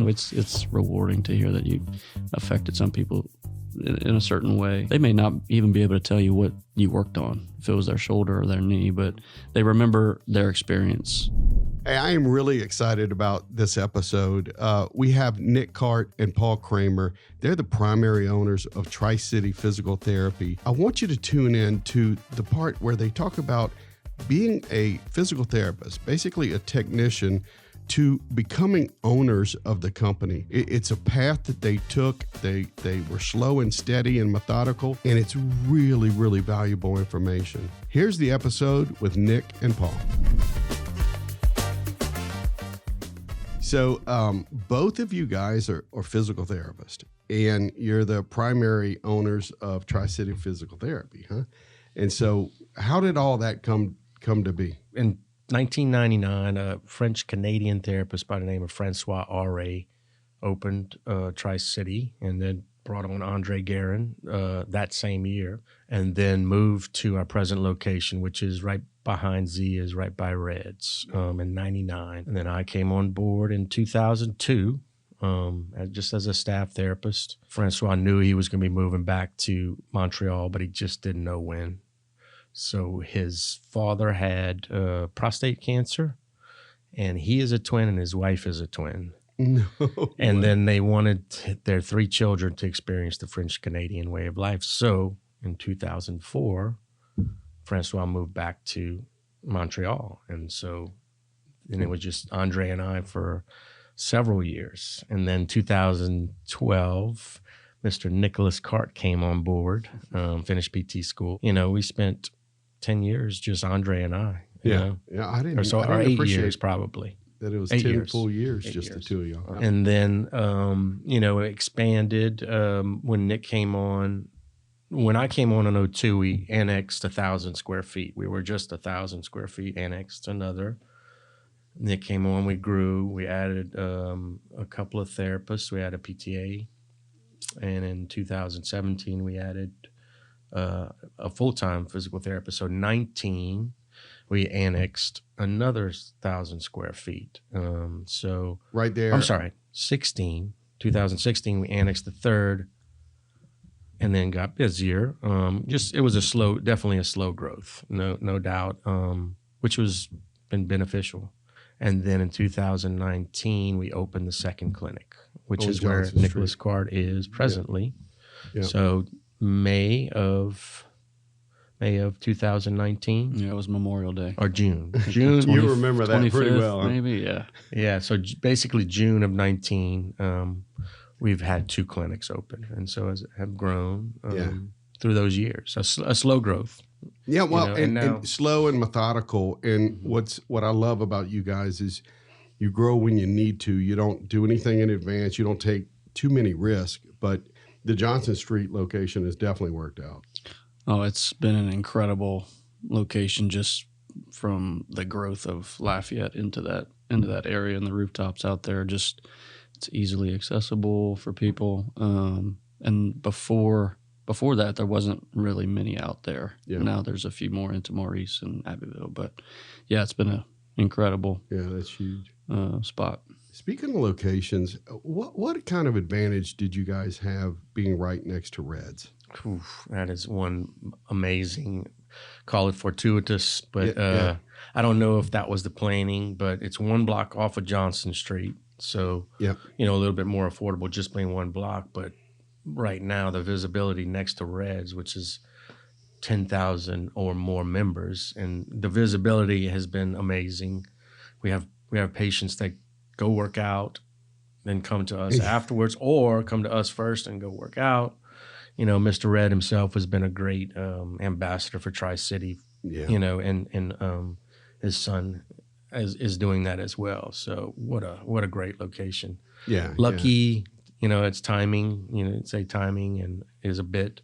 it's rewarding to hear that you affected some people in a certain way. They may not even be able to tell you what you worked on, if it was their shoulder or their knee, but they remember their experience. Hey, I am really excited about this episode. We have Nick Cart and Paul Kreamer. They're the primary owners of Tri-City Physical Therapy. I want you to tune in to the part where they talk about being a physical therapist, basically a technician, to becoming owners of the company. It's a path that they took. They were slow and steady and methodical, and it's really, really valuable information. Here's the episode with Nick and Paul. So both of you guys are physical therapists, and you're the primary owners of Tri-City Physical Therapy, huh? And so how did all that come to be? In 1999, a French-Canadian therapist by the name of Francois R.A. opened Tri-City, and then brought on Andre Guerin that same year, and then moved to our present location, which is right behind Z, is right by Reds, in 99. And then I came on board in 2002, just as a staff therapist. Francois knew he was going to be moving back to Montreal, but he just didn't know when. So his father had prostate cancer, and he is a twin, and his wife is a twin. No. And then they wanted their 3 children to experience the French-Canadian way of life. So in 2004, Francois moved back to Montreal. And so then it was just Andre and I for several years. And then 2012, Mr. Nicholas Cart came on board, finished PT school. You know, we spent 10 years, just Andre and I. Yeah, I didn't. I didn't 8 years probably. That it was 8 10 years. full years, 8 just years. the two of y'all. And then, it expanded when Nick came on. When I came on in 02, we annexed 1,000 square feet. We were just 1,000 square feet, annexed another. Nick came on, we grew. We added a couple of therapists. We added a PTA. And in 2017, we added a full-time physical therapist. So 19, we annexed another 1,000 square feet. So Right there. I'm sorry, 2016, we annexed the third, and then got busier. It was definitely a slow growth, no doubt, which was been beneficial. And then in 2019, we opened the second clinic, which On is where Johnson Nicholas Street. Cart is presently. Yeah. So May of 2019 Yeah, it was Memorial Day. or June. June. You remember that pretty 25th, well, huh? maybe, yeah. Yeah, so basically June of 19, we've had 2 clinics open, and so have grown through those years. A slow growth. Yeah, well, and now- and slow and methodical. And what I love about you guys is you grow when you need to. You don't do anything in advance. You don't take too many risks. But the Johnson Street location has definitely worked out. Oh, it's been an incredible location just from the growth of Lafayette into that area and the rooftops out there. Just it's easily accessible for people. And before that, there wasn't really many out there. Yeah. Now there's a few more into Maurice and Abbeville. But yeah, it's been an incredible Yeah, that's huge. spot. Speaking of locations, what kind of advantage did you guys have being right next to Reds? Oof, that is one amazing, call it fortuitous, but Yeah. I don't know if that was the planning, but it's 1 block off of Johnson Street. So, Yeah. a little bit more affordable just being 1 block. But right now, the visibility next to Reds, which is 10,000 or more members, and the visibility has been amazing. We have patients that go work out, then come to us afterwards, or come to us first and go work out. Mr. Red himself has been a great ambassador for Tri-City, Yeah. and his son is doing that as well. So what a great location. Yeah. Lucky, it's timing, say timing and is a bit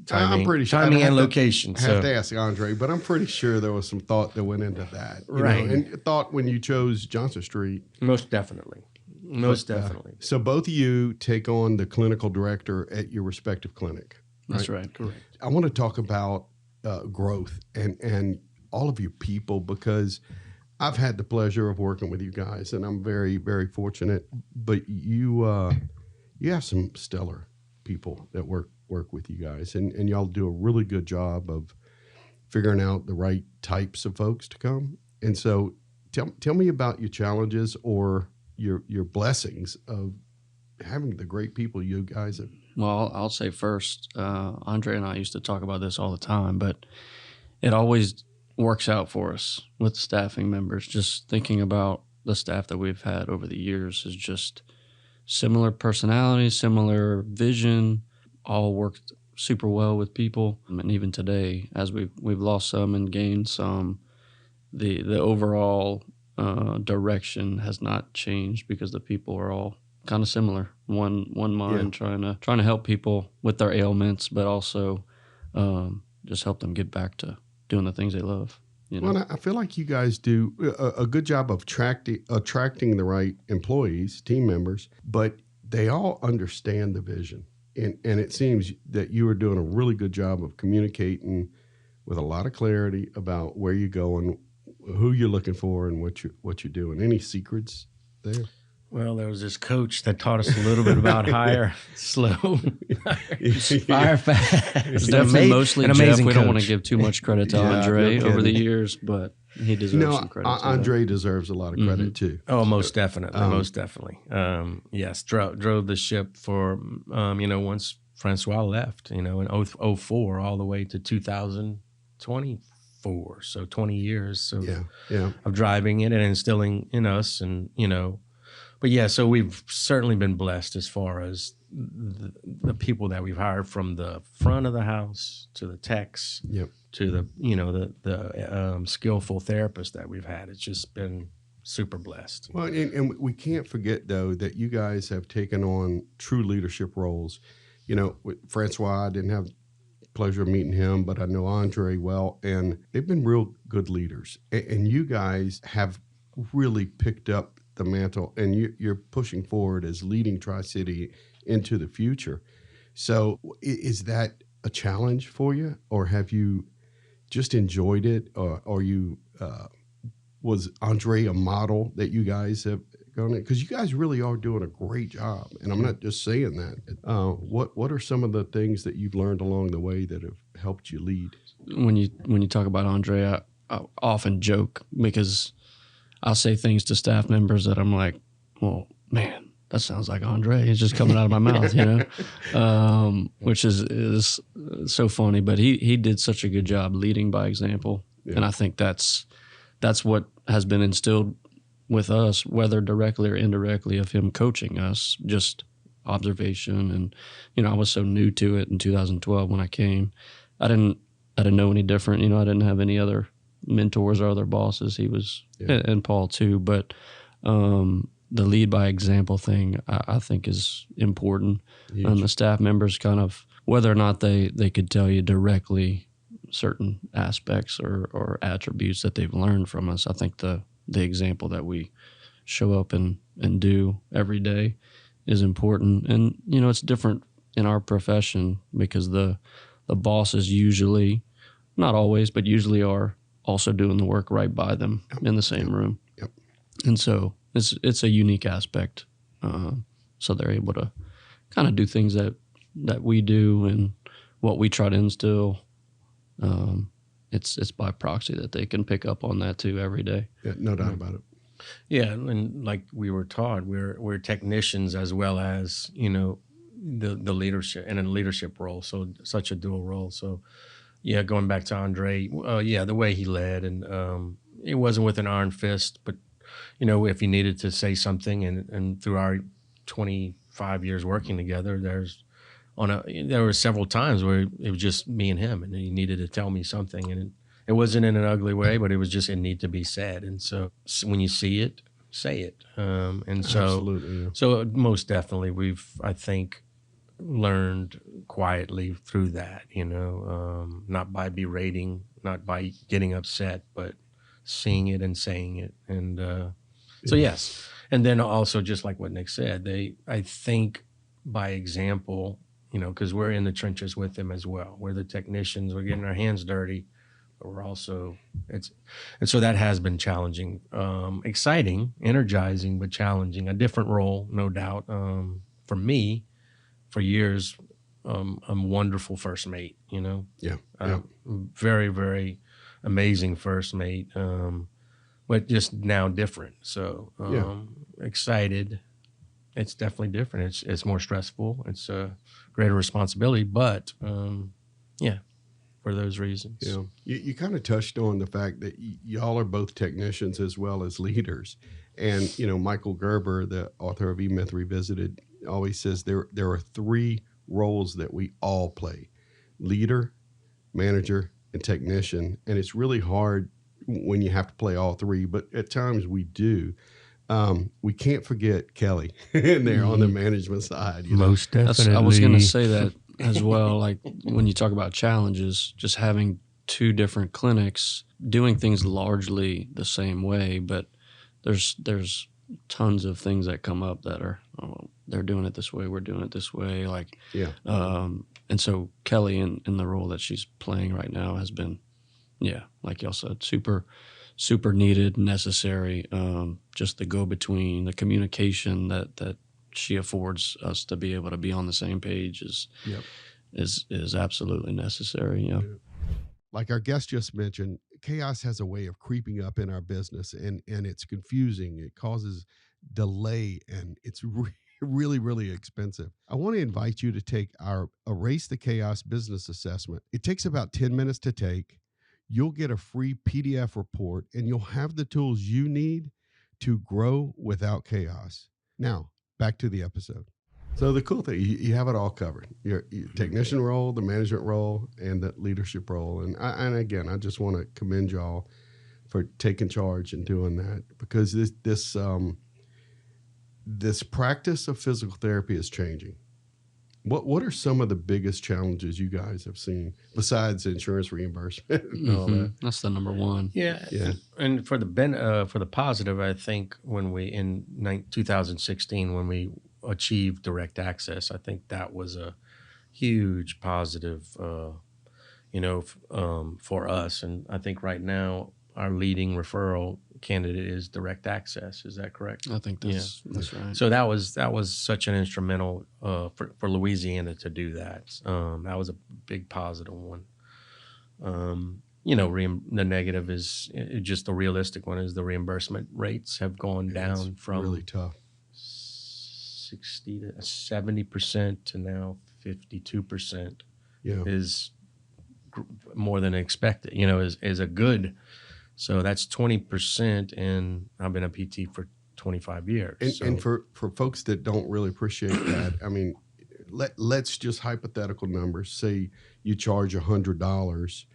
timing. I'm pretty sure timing I'd and have location. I have to ask Andre, but I'm pretty sure there was some thought that went into that. you know, Right. and thought when you chose Johnson Street. Most definitely. So both of you take on the clinical director at your respective clinic. That's right. Correct. I want to talk about growth and all of your people, because I've had the pleasure of working with you guys, and I'm very, very fortunate. But you have some stellar people that work with you guys, and y'all do a really good job of figuring out the right types of folks to come. And so, tell me about your challenges or your blessings of having the great people you guys have. Well, I'll say first, Andre and I used to talk about this all the time, but it always works out for us with staffing members. Just thinking about the staff that we've had over the years is just similar personalities, similar vision, all worked super well with people. And even today, as we've lost some and gained some, the overall direction has not changed because the people are all kind of similar. One mind, trying to help people with their ailments, but also just help them get back to doing the things they love. Well, I feel like you guys do a good job of attracting the right employees, team members, but they all understand the vision. And it seems that you are doing a really good job of communicating with a lot of clarity about where you're going, who you're looking for, and what you're doing. Any secrets there? Well, there was this coach that taught us a little bit about hire slow, fire fast. It's definitely mostly Jeff. We don't want to give too much credit to Andre no over the years, but he deserves some credit. Andre deserves a lot of credit too. Oh, most definitely, most definitely. Yes, drove the ship for once Francois left, in 2004 all the way to 2024, so 20 years. Of driving it and instilling in us, and But yeah, so we've certainly been blessed as far as the people that we've hired, from the front of the house to the techs, to the skillful therapists that we've had. It's just been super blessed. Well, and we can't forget though that you guys have taken on true leadership roles. With Francois, I didn't have the pleasure of meeting him, but I know Andre well, and they've been real good leaders. And you guys have really picked up the mantle, and you're pushing forward as leading Tri-City into the future. So is that a challenge for you, or have you just enjoyed it, or you was Andre a model that you guys have gone in? Because you guys really are doing a great job, and I'm not just saying that. What are some of the things that you've learned along the way that have helped you lead? When you talk about Andre, I often joke because I'll say things to staff members that I'm like, well, man, that sounds like Andre. It's just coming out of my mouth, which is so funny. But he did such a good job leading by example. Yeah. And I think that's what has been instilled with us, whether directly or indirectly, of him coaching us, just observation. And, I was so new to it in 2012 when I came. I didn't know any different. I didn't have any other mentors or other bosses. He was, and Paul too, but the lead by example thing I think is important. The staff members, kind of, whether or not they could tell you directly certain aspects or attributes that they've learned from us, I think the example that we show up and do every day is important. And it's different in our profession because the bosses usually, not always, but usually are also doing the work right by them in the same room. Yep. And so it's a unique aspect. So they're able to kind of do things that we do and what we try to instill. It's by proxy that they can pick up on that too every day. Yeah, no doubt about it. Yeah, and like we were taught, we're technicians as well as, the leadership, and in a leadership role. So such a dual role. So yeah, going back to Andre, the way he led, and it wasn't with an iron fist, but if he needed to say something, and through our 25 years working together, there were several times where it was just me and him, and he needed to tell me something, and it wasn't in an ugly way, but it was just, it needed to be said. And so when you see it, say it. And so, absolutely, yeah. So most definitely we've, I think, learned quietly through that, not by berating, not by getting upset, but seeing it and saying it. And so yes. And then also, just like what Nick said, I think by example, because we're in the trenches with them as well. We're the technicians, we're getting our hands dirty, we're also and so that has been challenging, exciting, energizing, but challenging. A different role, no doubt. For me, for years, a wonderful first mate. Yeah. Very, very amazing first mate. But just now different. So excited. It's definitely different. It's more stressful. It's a greater responsibility, but for those reasons. Yeah. You kind of touched on the fact that y'all are both technicians as well as leaders. And, Michael Gerber, the author of E-Myth Revisited, always says there are three roles that we all play: leader, manager, and technician. And it's really hard when you have to play all three, but at times we do. We can't forget Kelly in there on the management side. Most definitely. I was going to say that as well. Like when you talk about challenges, just having two different clinics doing things largely the same way, but there's tons of things that come up that are, they're doing it this way, we're doing it this way. Like, and so Kelly in the role that she's playing right now has been, like y'all said, super needed, necessary. Just the go-between, the communication that she affords us to be able to be on the same page is absolutely necessary. Yeah. Like our guest just mentioned, chaos has a way of creeping up in our business, and it's confusing. It causes delay, and it's really, really expensive. I want to invite you to take our Erase the Chaos business assessment. It takes about 10 minutes to take. You'll get a free PDF report, and you'll have the tools you need to grow without chaos. Now, back to the episode. So the cool thing, you have it all covered: your technician role, the management role, and the leadership role. And again, I just want to commend y'all for taking charge and doing that, because this practice of physical therapy is changing. What are some of the biggest challenges you guys have seen besides insurance reimbursement and all that? That's the number one. Yeah. And for the positive, I think when we in 2016 when we achieved direct access, I think that was a huge positive, for us. And I think right now our leading referral candidate is direct access. Is that correct? I think that's right. So that was such an instrumental for Louisiana to do that. That was a big positive one. The negative is just the realistic one is the reimbursement rates have gone down from really tough 60 to 70% to now 52%. Is more than expected. Is a good. So that's 20%, and I've been a PT for 25 years. And for folks that don't really appreciate that, I mean, let's just hypothetical numbers. Say you charge $100.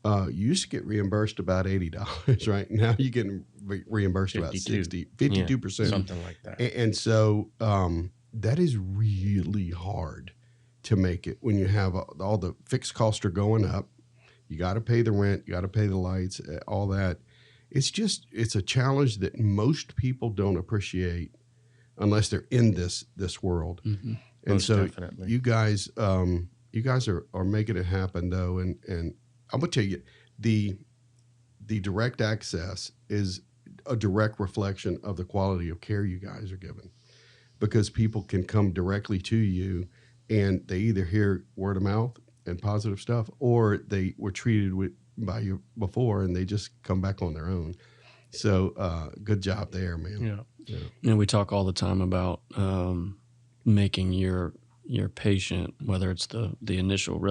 You used to get reimbursed about $80, right? Now you're getting reimbursed 52. About 52%. Something like that. And so that is really hard to make it when you have all the fixed costs are going up. You got to pay the rent, you got to pay the lights, all that. It's a challenge that most people don't appreciate unless they're in this world. Mm-hmm. And most so definitely. you guys are making it happen though. And I'm going to tell you, the direct access is a direct reflection of the quality of care you guys are giving, because people can come directly to you and they either hear word of mouth and positive stuff, or they were treated by you before and they just come back on their own. So good job there, man. Yeah. We talk all the time about making your patient, whether it's the initial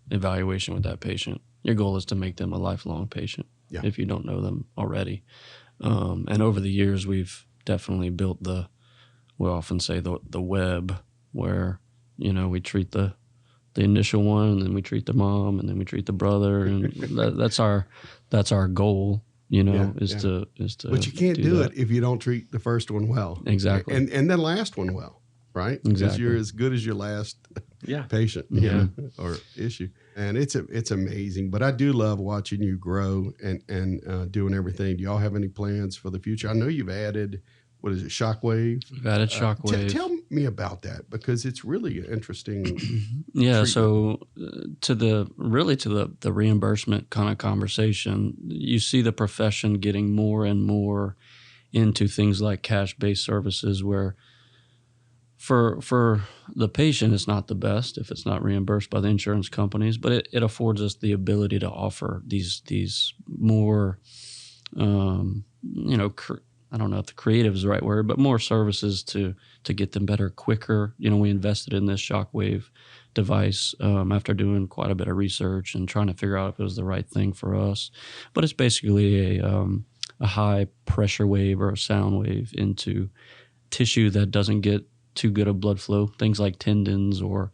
evaluation with that patient, your goal is to make them a lifelong patient if you don't know them already. And over the years, we've definitely built we often say the web where, we treat the initial one, and then we treat the mom, and then we treat the brother, and that's our goal. To. But you can't do it if you don't treat the first one well. Exactly, and then last one well, right? Exactly. Because you're as good as your last patient, or issue. And it's amazing. But I do love watching you grow and doing everything. Do y'all have any plans for the future? I know you've added. What is it, Shockwave? We've added Shockwave. Tell me about that, because it's really interesting. Yeah. So to the reimbursement kind of conversation, you see the profession getting more and more into things like cash-based services where for the patient, it's not the best if it's not reimbursed by the insurance companies, but it affords us the ability to offer these more, I don't know if the creative is the right word, but more services to get them better quicker. We invested in this shockwave device after doing quite a bit of research and trying to figure out if it was the right thing for us. But it's basically a high pressure wave or a sound wave into tissue that doesn't get too good of blood flow, things like tendons or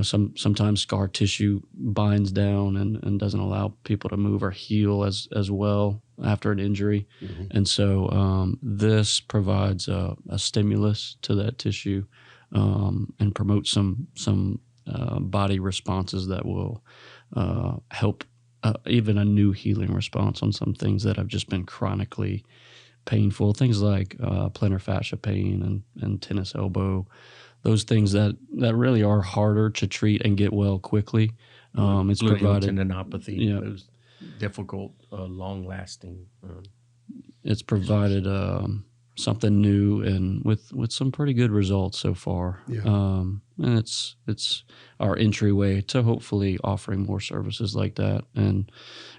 sometimes scar tissue binds down and doesn't allow people to move or heal as well after an injury. Mm-hmm. And so this provides a stimulus to that tissue and promotes some body responses that will help even a new healing response on some things that have just been chronically painful, things like plantar fascia pain and tennis elbow, those things that really are harder to treat and get well quickly. It's provided tendinopathy, those difficult, long-lasting. It's provided something new and with some pretty good results so far. Yeah. And it's our entryway to hopefully offering more services like that and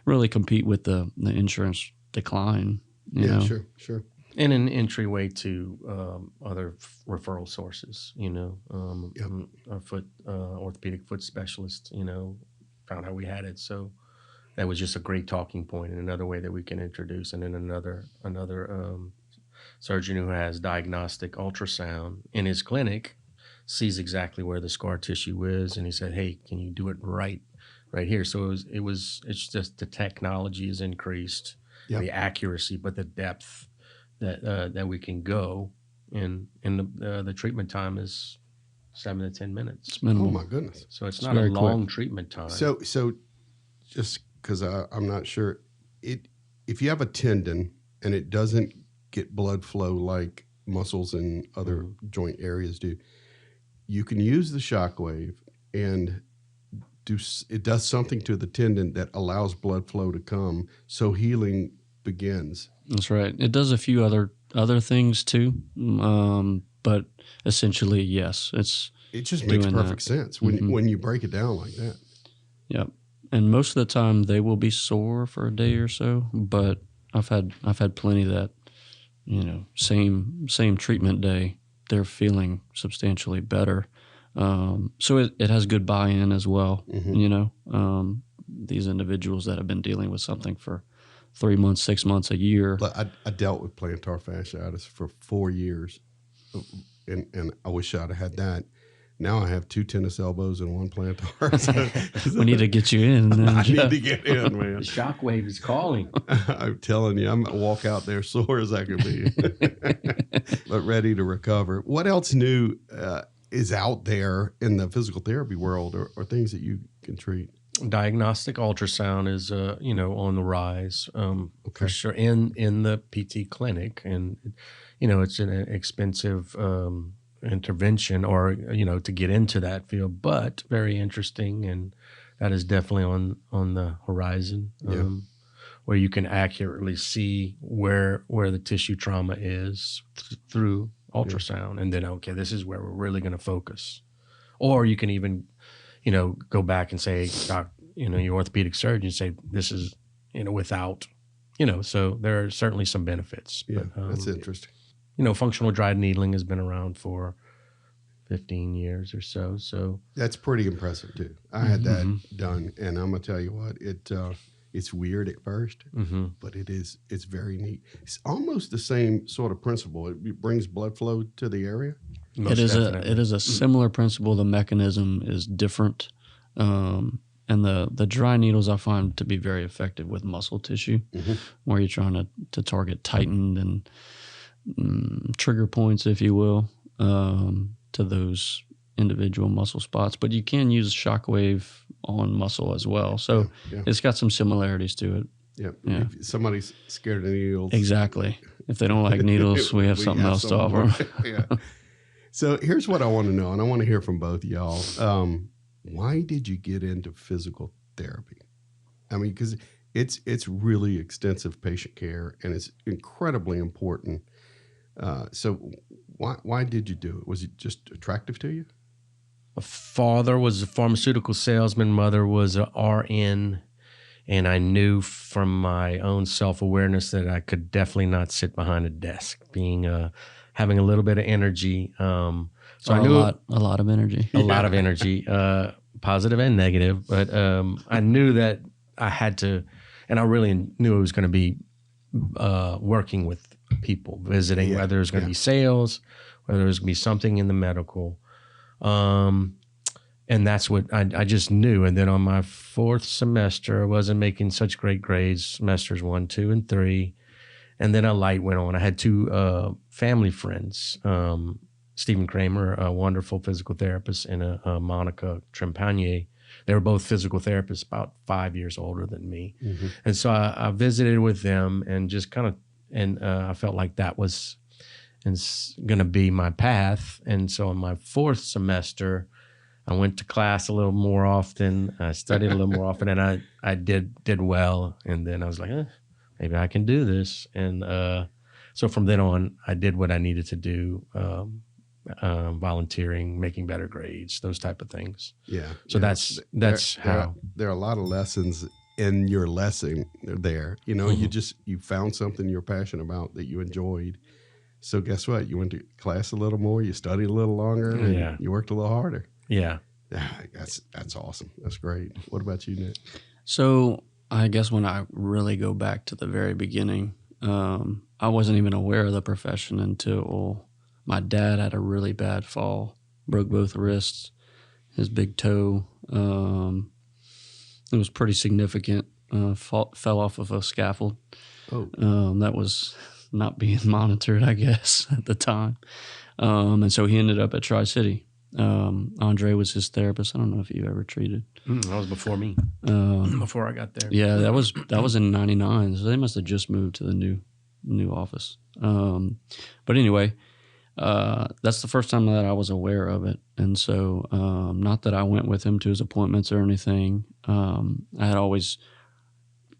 really compete with the insurance decline. You know? Sure. And an entryway to other referral sources, a foot orthopedic foot specialist, found out we had it. So that was just a great talking point and another way that we can introduce. And then another surgeon who has diagnostic ultrasound in his clinic sees exactly where the scar tissue is. And he said, hey, can you do it right here? So it's just the technology is increased, the accuracy, but the depth that we can go, and the treatment time is 7 to 10 minutes. Oh my goodness! So it's not a long treatment time. So just because I'm not sure, if you have a tendon and it doesn't get blood flow like muscles and other joint areas do, you can use the shockwave and it does something to the tendon that allows blood flow to come, so healing begins. That's right. It does a few other things too, but essentially, yes, it just makes perfect sense when you break it down like that. Yep. And most of the time, they will be sore for a day or so, but I've had plenty that same treatment day, they're feeling substantially better. So it has good buy-in as well. Mm-hmm. These individuals that have been dealing with something for 3 months, 6 months, a year. I dealt with plantar fasciitis for 4 years, and I wish I'd have had that. Now I have 2 tennis elbows and 1 plantar. We need to get you in. I need to get in, man. The shockwave is calling. I'm telling you, I'm going to walk out there sore as I can be, but ready to recover. What else new is out there in the physical therapy world or things that you can treat? Diagnostic ultrasound is, on the rise, for sure, in the PT clinic. And, it's an expensive intervention or, to get into that field, but very interesting. And that is definitely on the horizon, where you can accurately see where the tissue trauma is through ultrasound. And then, okay, this is where we're really going to focus. Or you can even go back and say, doc, your orthopedic surgeon say this is, without, so there are certainly some benefits. Yeah, but, that's interesting. Functional dry needling has been around for 15 years or so. So that's pretty impressive too. I had that done, and I'm gonna tell you what, it's weird at first, but it's very neat. It's almost the same sort of principle. It brings blood flow to the area. It is a similar principle. The mechanism is different, and the dry needles I find to be very effective with muscle tissue, where you're trying to target tightened and trigger points, if you will, to those individual muscle spots. But you can use shockwave on muscle as well, so it's got some similarities to it. Yeah. If somebody's scared of needles, exactly. If they don't like needles, we have something else to offer. Yeah. So here's what I want to know, and I want to hear from both of y'all. Why did you get into physical therapy? I mean, because it's really extensive patient care, and it's incredibly important. So why did you do it? Was it just attractive to you? My father was a pharmaceutical salesman. Mother was a RN. And I knew from my own self-awareness that I could definitely not sit behind a desk, having a little bit of energy. So I knew a lot of energy. a lot of energy, positive and negative. But I knew that I had to, and I really knew it was going to be working with people, visiting, whether it was going to be sales, whether it was going to be something in the medical. And that's what I just knew. And then on my fourth semester, I wasn't making such great grades, semesters 1, 2, and 3. And then a light went on. I had two family friends, Stephen Kreamer, a wonderful physical therapist, and Monica Trempanier. They were both physical therapists, about 5 years older than me. Mm-hmm. And so I visited with them and just kind of, I felt like that was going to be my path. And so in my fourth semester, I went to class a little more often. I studied a little more often, and I did well. And then I was like, maybe I can do this. And so from then on, I did what I needed to do, volunteering, making better grades, those type of things. Yeah. So that's how. There are a lot of lessons in your lesson there. You know, you found something you're passionate about that you enjoyed. So guess what? You went to class a little more, you studied a little longer, and you worked a little harder. Yeah. That's awesome. That's great. What about you, Nick? So I guess when I really go back to the very beginning, I wasn't even aware of the profession until my dad had a really bad fall, broke both wrists, his big toe. It was pretty significant. Fell off of a scaffold. Oh. That was not being monitored, I guess, at the time. And so he ended up at Tri-City. Andre was his therapist. I don't know if you ever treated. That was before me. Before I got there. Yeah, that was in '99. So they must have just moved to the new office. But anyway, that's the first time that I was aware of it. And so, not that I went with him to his appointments or anything. I had always,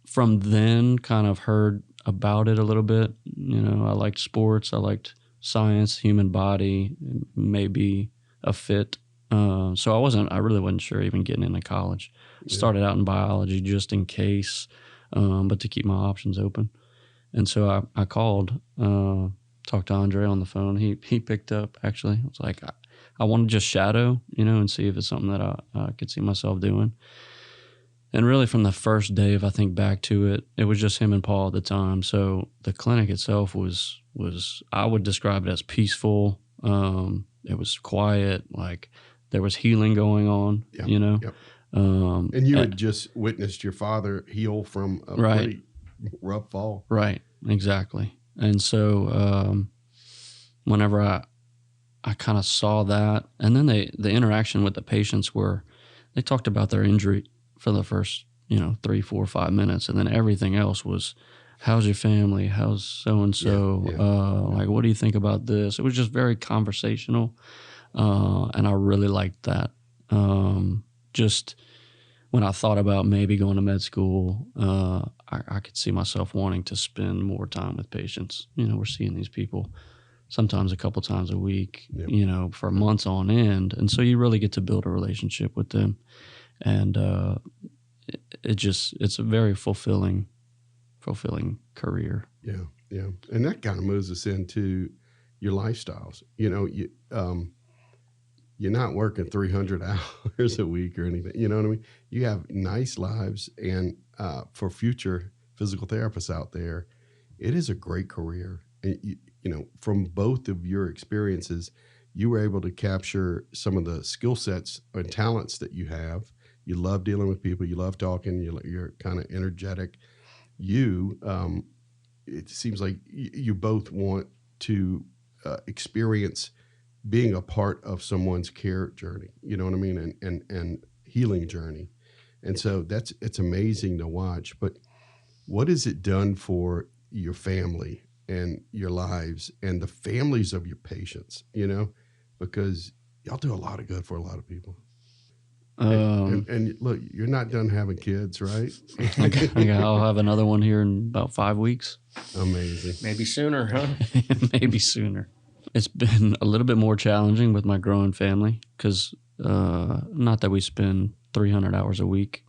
from then, kind of heard about it a little bit. You know, I liked sports. I liked science, human body, maybe a fit. So I really wasn't sure even getting into college. Started out in biology just in case, but to keep my options open. And so I called, talked to Andre on the phone. He picked up, actually. I was like, I want to just shadow, and see if it's something that I could see myself doing. And really from the first day, if I think back to it, it was just him and Paul at the time. So the clinic itself was I would describe it as peaceful. It was quiet, like there was healing going on, Yep. And you had just witnessed your father heal from a pretty rough fall. Right, exactly. And so whenever I kind of saw that, and then the interaction with the patients they talked about their injury for the first, 3, 4, 5 minutes. And then everything else was, how's your family? How's so-and-so? Like, what do you think about this? It was just very conversational. And I really liked that. Just when I thought about maybe going to med school, I could see myself wanting to spend more time with patients. We're seeing these people sometimes a couple times a week, for months on end. And so you really get to build a relationship with them. And it's a very fulfilling career. Yeah. And that kind of moves us into your lifestyles. You're not working 300 hours a week or anything. You know what I mean? You have nice lives. And for future physical therapists out there, it is a great career. And, from both of your experiences, you were able to capture some of the skill sets and talents that you have. You love dealing with people. You love talking. You're kind of energetic. It seems like you both want to experience being a part of someone's care journey. You know what I mean? And healing journey. And so it's amazing to watch. But what has it done for your family and your lives and the families of your patients? because y'all do a lot of good for a lot of people. Um, And look, you're not done having kids, right? I'll have another one here in about 5 weeks. Amazing. Maybe sooner, huh? Maybe sooner. It's been a little bit more challenging with my growing family because not that we spend 300 hours a week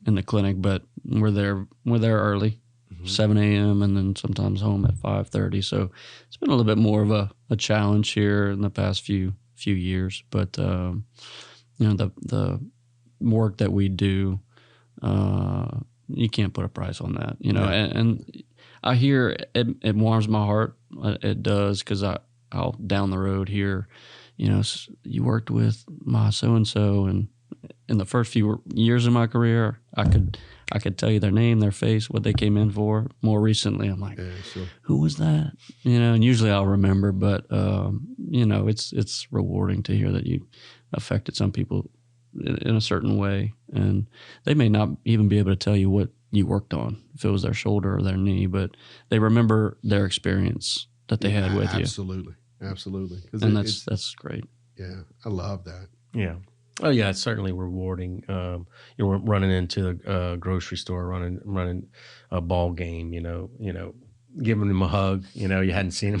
in the clinic, but we're there early, 7 a.m. and then sometimes home at 5:30. So it's been a little bit more of a challenge here in the past few years. But the work that we do, you can't put a price on that. And I hear it warms my heart. It does, because I'll down the road here, you worked with my so-and-so, and in the first few years of my career, I could tell you their name, their face, what they came in for. More recently, I'm like, who was that? And usually I'll remember, but it's rewarding to hear that you affected some people in a certain way, and they may not even be able to tell you what you worked on, if it was their shoulder or their knee, but they remember their experience that they had with you. Absolutely. And that's great. Yeah, I love that. Yeah. Oh yeah, it's certainly rewarding. You're running into the grocery store, running a ball game. Giving them a hug. You hadn't seen them.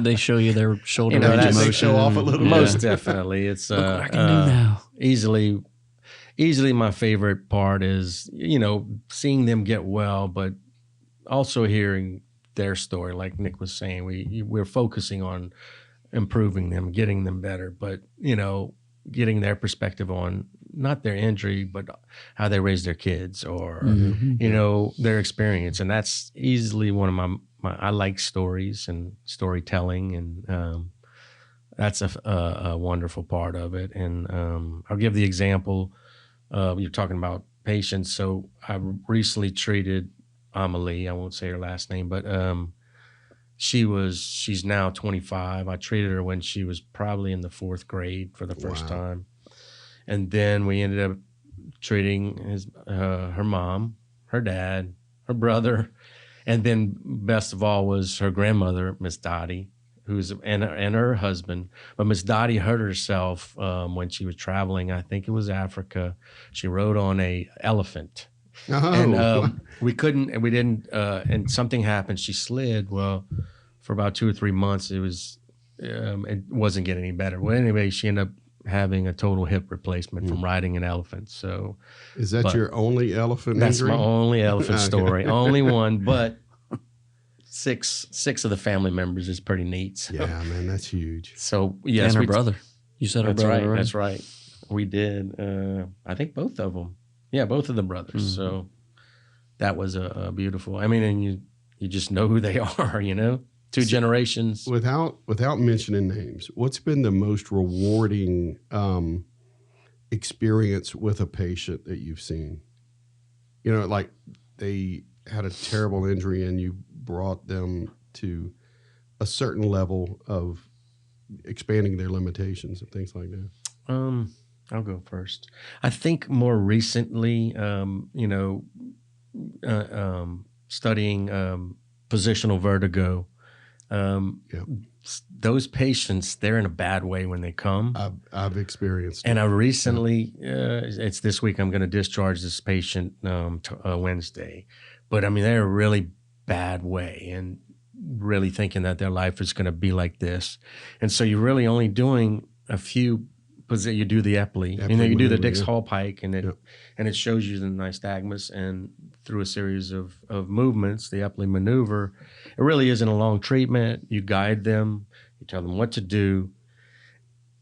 They show you their shoulder range they motion. show off a little. Most definitely, it's Look what I can do now. Easily my favorite part is seeing them get well, but also hearing their story. Like Nick was saying, we're focusing on improving them, getting them better, but getting their perspective on not their injury, but how they raise their kids, or their experience. And that's easily one of my I like stories and storytelling, and that's a wonderful part of it. And I'll give the example. You're talking about patients. So I recently treated Amelie. I won't say her last name, but she's now 25. I treated her when she was probably in the 4th grade for the first time. And then we ended up treating her mom, her dad, her brother, and then best of all was her grandmother, Miss Dottie, and her husband. But Miss Dottie hurt herself when she was traveling. I think it was Africa. She rode on a elephant. Oh. And and something happened. She slid. Well, for about 2 or 3 months, it wasn't getting any better. Well, anyway, she ended up having a total hip replacement from riding an elephant. So, is that your only elephant that's injury? my only elephant story. Only one, but six of the family members is pretty neat. So. Yeah, man, that's huge. So yes, and her brother. You said her that's brother. Right. Right? That's right. We did. I think both of them. Yeah, both of the brothers. Mm-hmm. So that was a beautiful. I mean, and you just know who they are. 2 generations. Without mentioning names, what's been the most rewarding experience with a patient that you've seen? Like they had a terrible injury and you brought them to a certain level of expanding their limitations and things like that. I'll go first. I think more recently, studying positional vertigo. Those patients, they're in a bad way when they come. I've experienced it. And I recently, it's this week, I'm going to discharge this patient Wednesday. But I mean, they're in a really bad way and really thinking that their life is going to be like this. And so you're really only doing a few, you do the Epley, you do the Dix Hall Pike, and it shows you the nystagmus, and through a series of movements, the Epley maneuver. It really isn't a long treatment. You guide them, you tell them what to do.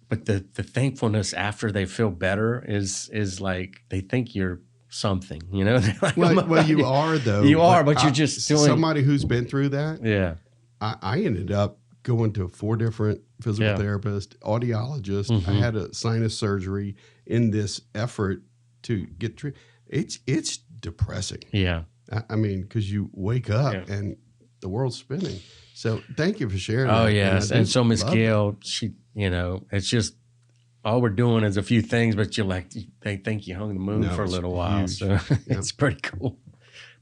But the thankfulness after they feel better is like they think you're something, They're like, well, you are though. You are, but you're just doing somebody who's been through that. Yeah, I ended up going to 4 different physical therapists, audiologists. Mm-hmm. I had a sinus surgery in this effort to get treated. It's depressing. Yeah. I mean, because you wake up and the world's spinning. So thank you for sharing that. Oh, yes. And so Miss Gail, she, it's just, all we're doing is a few things, but you're like, they think you hung the moon for a little while. Huge. So it's pretty cool.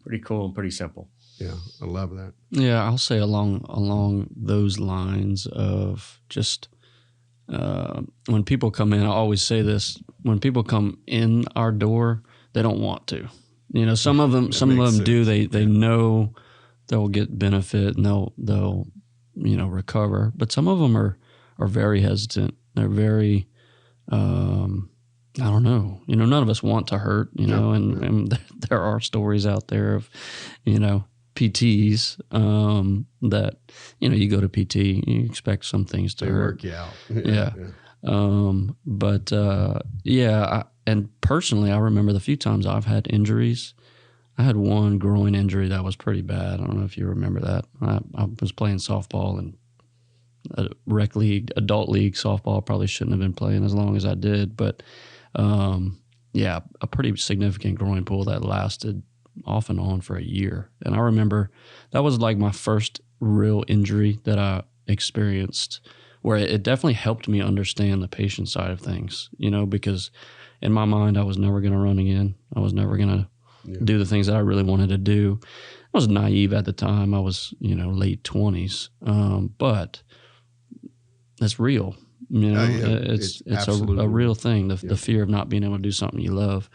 Pretty cool and pretty simple. Yeah, I love that. Yeah, I'll say along those lines of just when people come in, I always say this: when people come in our door, they don't want to. You know, some of them do. They know they'll get benefit and they'll recover, but some of them are very hesitant. They're very I don't know. You know, none of us want to hurt. You know, and there are stories out there of PTs that you go to PT, you expect some things to hurt. Work you out. And personally, I remember the few times I've had injuries. I had one groin injury that was pretty bad. I don't know if you remember that. I was playing softball and rec league, adult league softball. Probably shouldn't have been playing as long as I did, but a pretty significant groin pull that lasted off and on for a year. And I remember that was like my first real injury that I experienced, where it definitely helped me understand the patient side of things, because in my mind, I was never going to run again. I was never going to do the things that I really wanted to do. I was naive at the time. I was, late 20s. But it's real. It's a real thing, the fear of not being able to do something you love.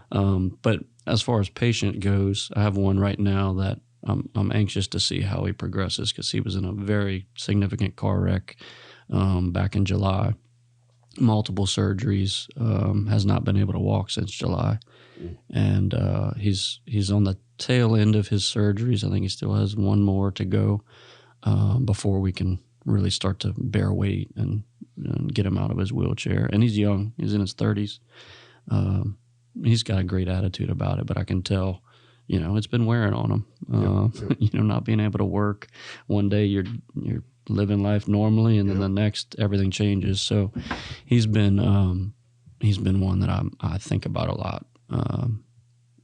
But as far as patient goes, I have one right now that I'm anxious to see how he progresses, because he was in a very significant car wreck back in July. Multiple surgeries, has not been able to walk since July. And he's on the tail end of his surgeries. I think he still has one more to go before we can really start to bear weight and get him out of his wheelchair. And he's young. He's in his 30s. He's got a great attitude about it, but I can tell, it's been wearing on him. Not being able to work. One day you're living life normally, and then the next everything changes. So he's been one that I think about a lot.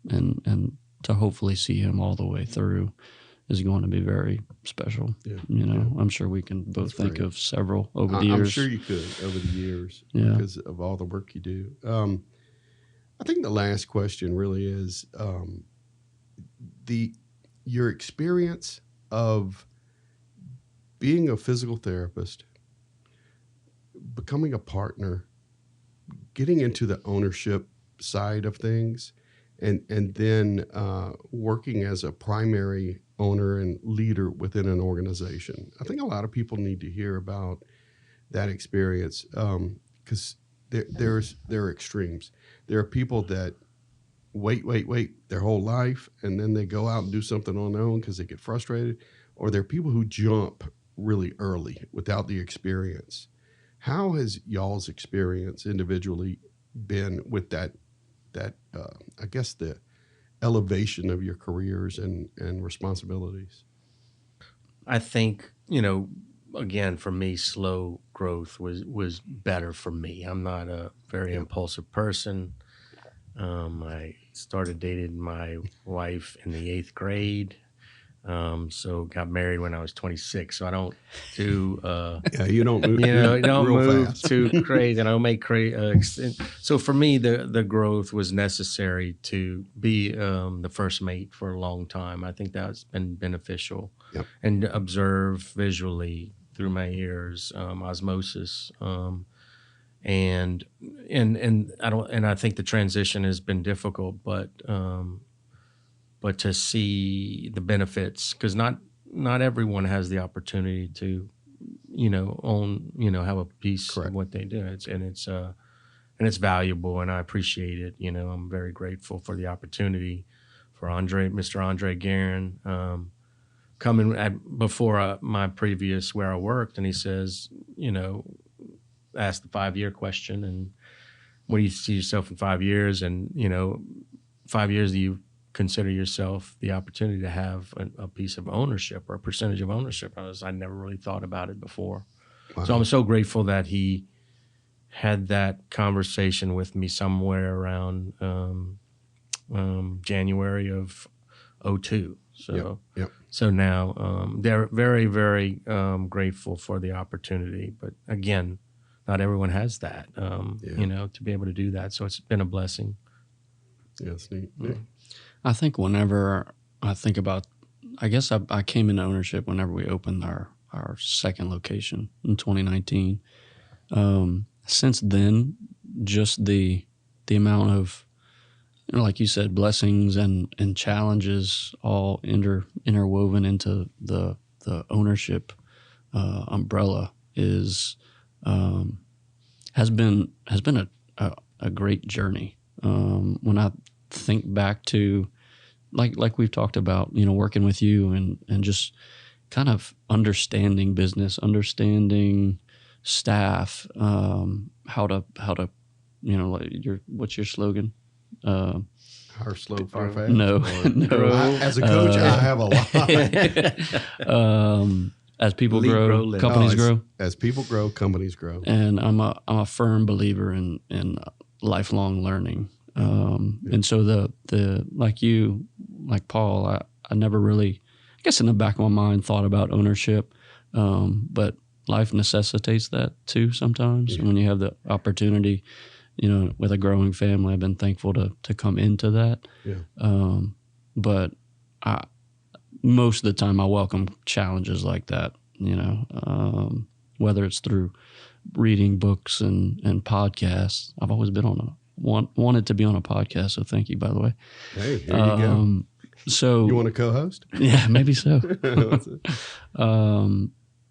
And to hopefully see him all the way through is going to be very special. I'm sure we can both think of several over the years. I'm sure you could over the years because of all the work you do. I think the last question really is your experience of being a physical therapist, becoming a partner, getting into the ownership side of things, and then working as a primary owner and leader within an organization. I think a lot of people need to hear about that experience because there are extremes. There are people that wait their whole life, and then they go out and do something on their own because they get frustrated, or there are people who jump really early without the experience. How has y'all's experience individually been with that I guess the elevation of your careers and responsibilities? I think, again, for me, slow growth was better for me. I'm not a very impulsive person. I started dating my wife in the 8th grade. So got married when I was 26. So I don't do, you don't move, don't move fast. too crazy. And I don't make crazy. So for me, the growth was necessary to be the first mate for a long time. I think that's been beneficial. And observe visually through my ears, osmosis, and I think the transition has been difficult, but to see the benefits, because not everyone has the opportunity to, own, have a piece of what they do. It's valuable, and I appreciate it. I'm very grateful for the opportunity for Mr. Andre Guerin, coming before my previous where I worked, and he says, ask the 5-year question, and what do you see yourself in 5 years? And 5 years, do you consider yourself the opportunity to have a piece of ownership or a percentage of ownership? I never really thought about it before. Wow. So I'm so grateful that he had that conversation with me somewhere around January of 2002. So now they're very, very grateful for the opportunity. But again, not everyone has that, to be able to do that. So it's been a blessing. Yeah, it's neat. I think whenever I think about, I guess I came into ownership whenever we opened our second location in 2019. Since then, just the amount of, like you said, blessings and challenges all interwoven into the ownership umbrella has been a great journey. When I think back to like we've talked about, working with you and just kind of understanding business, understanding staff, how to what's your slogan? Hire slow, fire fast. No. As a coach, I have a lot. As people grow, companies grow. As people grow, companies grow. And I'm a firm believer in lifelong learning. And so the like Paul, I never really, I guess in the back of my mind, thought about ownership, but life necessitates that too sometimes. Yeah. When you have the opportunity, with a growing family, I've been thankful to come into that. Yeah. But most of the time I welcome challenges like that, whether it's through reading books and podcasts. I've always been wanted to be on a podcast, so thank you, by the way. Hey, here you go. So you want to co-host? Yeah, maybe so.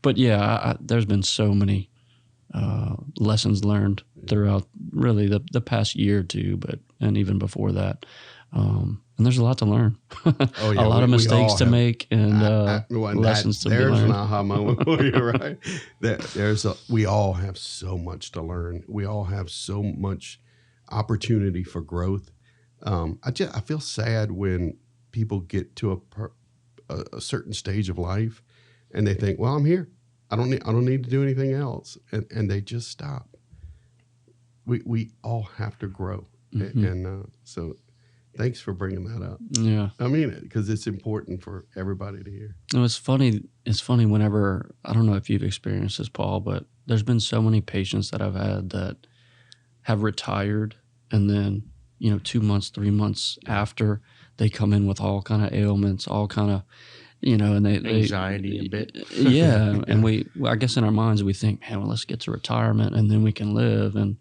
But yeah, there's been so many lessons learned throughout really the past year or two, and even before that. And there's a lot to learn. Oh, yeah, a lot of mistakes to make and lessons to be learned. There's an aha moment for you, right? We all have so much to learn. We all have so much opportunity for growth. I feel sad when people get to a certain stage of life and they think, well, I'm here. I don't need to do anything else. And they just stop. We all have to grow. Mm-hmm. And so thanks for bringing that up. Yeah. I mean it, because it's important for everybody to hear. It's funny whenever, I don't know if you've experienced this, Paul, but there's been so many patients that I've had that have retired and then, 2 months, 3 months after, they come in with all kind of ailments, all kind of, and they anxiety a bit. Yeah. And I guess in our minds we think, man, well, let's get to retirement and then we can live. And,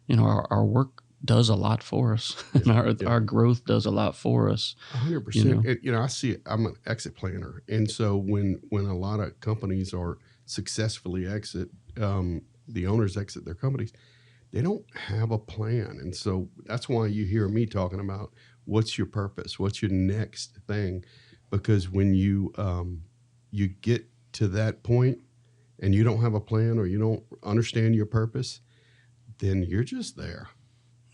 our work does a lot for us, and our growth does a lot for us. 100%. I see it. I'm an exit planner, and so when a lot of companies are successfully exit, the owners exit their companies, they don't have a plan, and so that's why you hear me talking about what's your purpose, what's your next thing, because when you get to that point and you don't have a plan or you don't understand your purpose, then you're just there.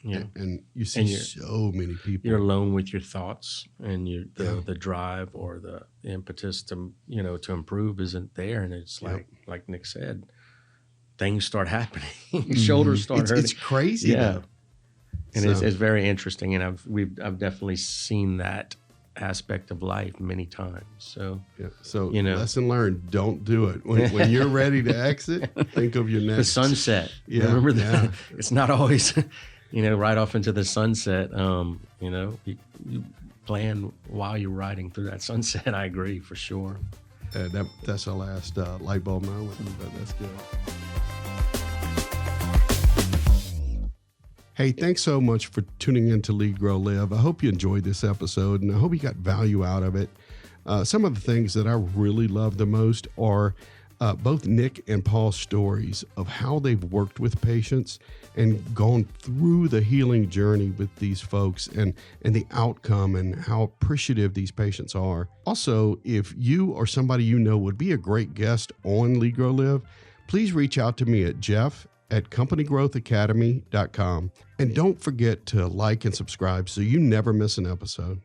Yeah, and you see so many people. You're alone with your thoughts, and the drive or the impetus to improve isn't there, and it's like Nick said, things start happening, shoulders start hurting. It's crazy, though. And it's very interesting, and I've definitely seen that aspect of life many times. So lesson learned: don't do it when you're ready to exit. Think of your next the sunset. Yeah, remember that. It's not always. Right off into the sunset. You plan while you're riding through that sunset. I agree for sure. That's our last light bulb moment. But that's good. Hey, thanks so much for tuning in to Lead, Grow, Live. I hope you enjoyed this episode, and I hope you got value out of it. Some of the things that I really love the most are both Nick and Paul's stories of how they've worked with patients and gone through the healing journey with these folks and the outcome and how appreciative these patients are. Also, if you or somebody would be a great guest on Lead, Grow, Live, please reach out to me at jeff@companygrowthacademy.com. And don't forget to like and subscribe so you never miss an episode.